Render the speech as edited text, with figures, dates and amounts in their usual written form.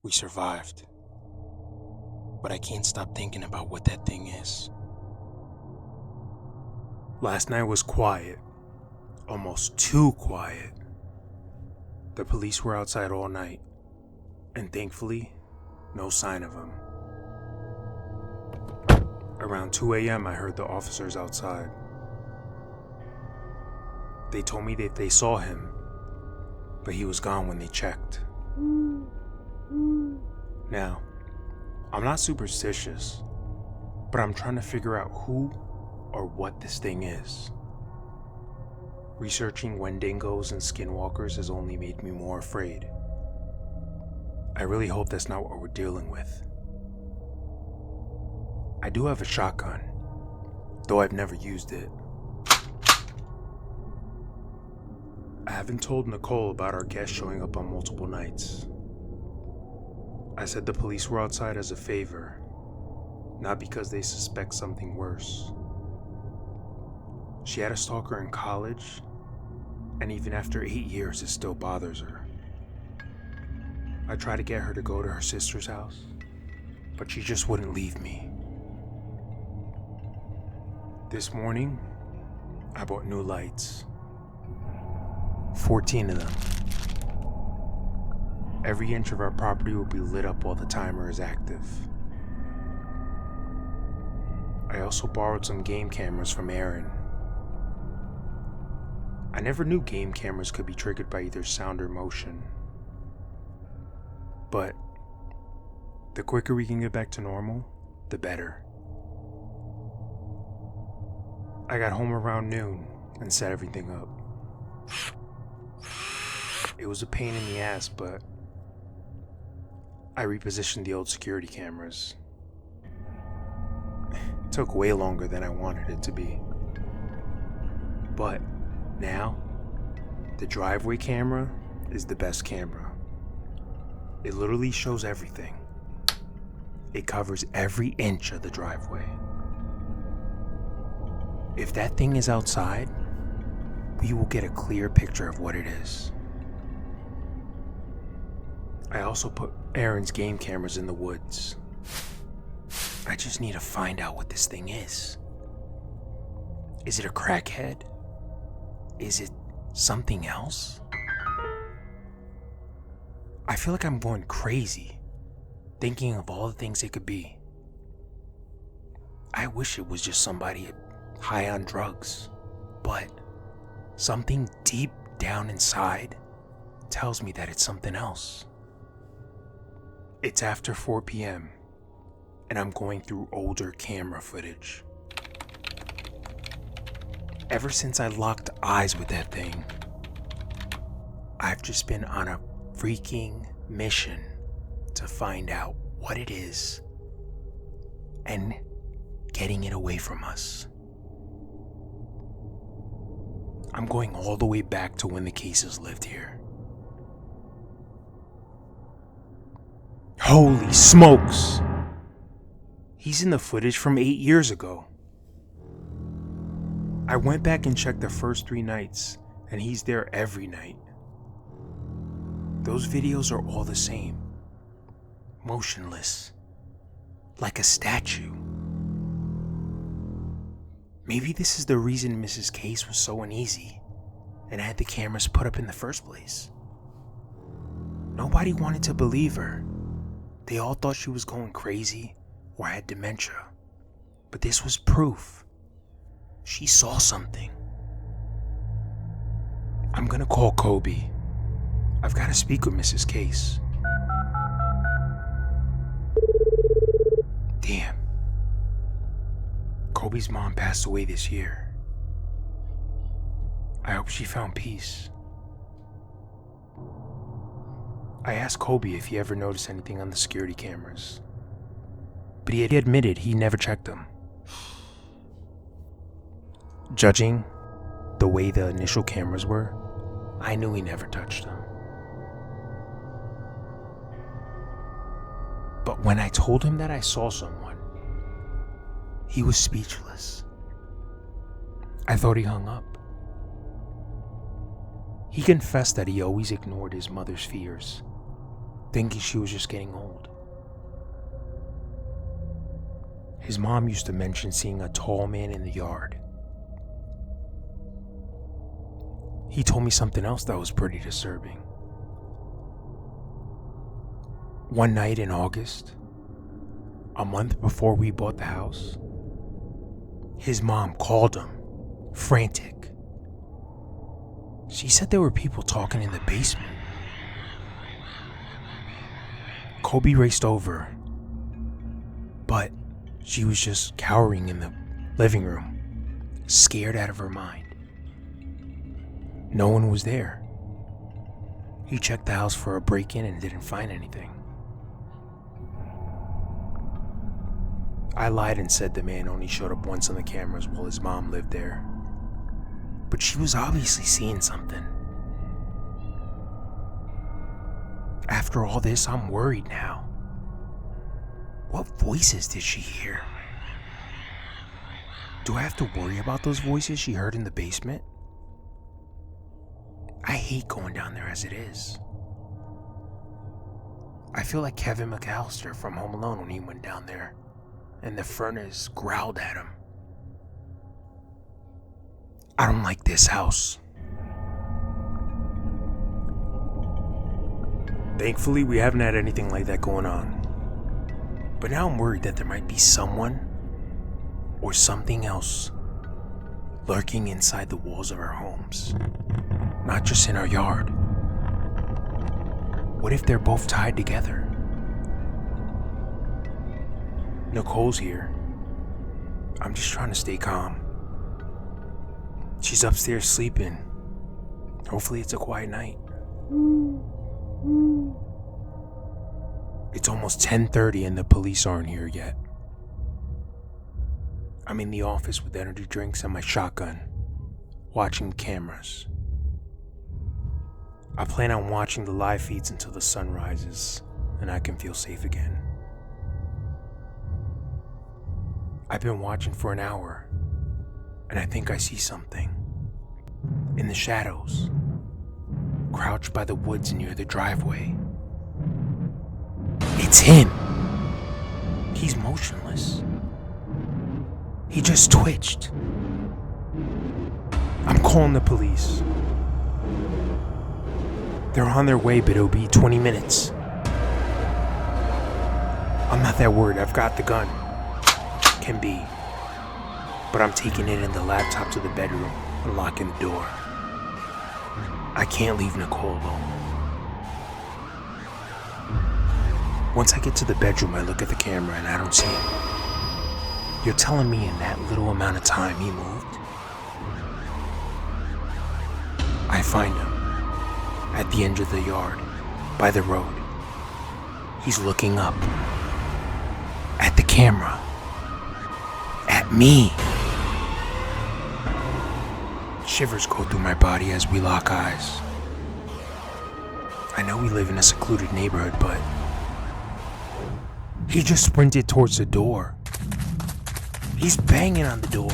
We survived. But I can't stop thinking about what that thing is. Last night was quiet. Almost too quiet. The police were outside all night. And thankfully, no sign of him. Around 2 a.m. I heard the officers outside. They told me that they saw him, but he was gone when they checked. Now, I'm not superstitious, but I'm trying to figure out who or what this thing is. Researching Wendigos and skinwalkers has only made me more afraid. I really hope that's not what we're dealing with. I do have a shotgun, though I've never used it. I haven't told Nicole about our guest showing up on multiple nights. I said the police were outside as a favor, not because they suspect something worse. She had a stalker in college, and even after 8 years, it still bothers her. I tried to get her to go to her sister's house, but she just wouldn't leave me. This morning, I bought new lights. 14 of them. Every inch of our property will be lit up while the timer is active. I also borrowed some game cameras from Aaron. I never knew game cameras could be triggered by either sound or motion. But the quicker we can get back to normal, the better. I got home around noon and set everything up. It was a pain in the ass, but I repositioned the old security cameras. It took way longer than I wanted it to be. But now, the driveway camera is the best camera. It literally shows everything. It covers every inch of the driveway. If that thing is outside, we will get a clear picture of what it is. I also put Aaron's game cameras in the woods. I just need to find out what this thing is. Is it a crackhead? Is it something else? I feel like I'm going crazy, thinking of all the things it could be. I wish it was just somebody high on drugs, but something deep down inside tells me that it's something else. It's after 4 p.m., and I'm going through older camera footage. Ever since I locked eyes with that thing, I've just been on a freaking mission to find out what it is and getting it away from us. I'm going all the way back to when the cases lived here. Holy smokes! He's in the footage from 8 years ago. I went back and checked the first 3 nights, and he's there every night. Those videos are all the same. Motionless. Like a statue. Maybe this is the reason Mrs. Case was so uneasy and had the cameras put up in the first place. Nobody wanted to believe her. They all thought she was going crazy or had dementia. But this was proof. She saw something. I'm gonna call Kobe. I've gotta speak with Mrs. Case. Damn. Kobe's mom passed away this year. I hope she found peace. I asked Kobe if he ever noticed anything on the security cameras, but he had admitted he never checked them. Judging the way the initial cameras were, I knew he never touched them. But when I told him that I saw someone, he was speechless. I thought he hung up. He confessed that he always ignored his mother's fears, thinking she was just getting old. His mom used to mention seeing a tall man in the yard. He told me something else that was pretty disturbing. One night in August, a month before we bought the house, his mom called him, frantic. She said there were people talking in the basement. Kobe raced over, but she was just cowering in the living room, scared out of her mind. No one was there. He checked the house for a break-in and didn't find anything. I lied and said the man only showed up once on the cameras while his mom lived there. But she was obviously seeing something. After all this, I'm worried now. What voices did she hear? Do I have to worry about those voices she heard in the basement? I hate going down there as it is. I feel like Kevin McAllister from Home Alone when he went down there and the furnace growled at him. I don't like this house. Thankfully, we haven't had anything like that going on. But now I'm worried that there might be someone or something else lurking inside the walls of our homes, not just in our yard. What if they're both tied together? Nicole's here. I'm just trying to stay calm. She's upstairs sleeping. Hopefully it's a quiet night. It's almost 10:30 and the police aren't here yet. I'm in the office with energy drinks and my shotgun, watching cameras. I plan on watching the live feeds until the sun rises and I can feel safe again. I've been watching for an hour and I think I see something. In the shadows, crouched by the woods near the driveway. It's him! He's motionless. He just twitched. I'm calling the police. They're on their way, but it'll be 20 minutes. I'm not that worried, I've got the gun. Can be. But I'm taking it in the laptop to the bedroom and locking the door. I can't leave Nicole alone. Once I get to the bedroom, I look at the camera and I don't see him. You're telling me in that little amount of time he moved? I find him at the end of the yard, by the road. He's looking up at the camera, at me. Shivers go through my body as we lock eyes. I know we live in a secluded neighborhood, but he just sprinted towards the door. He's banging on the door.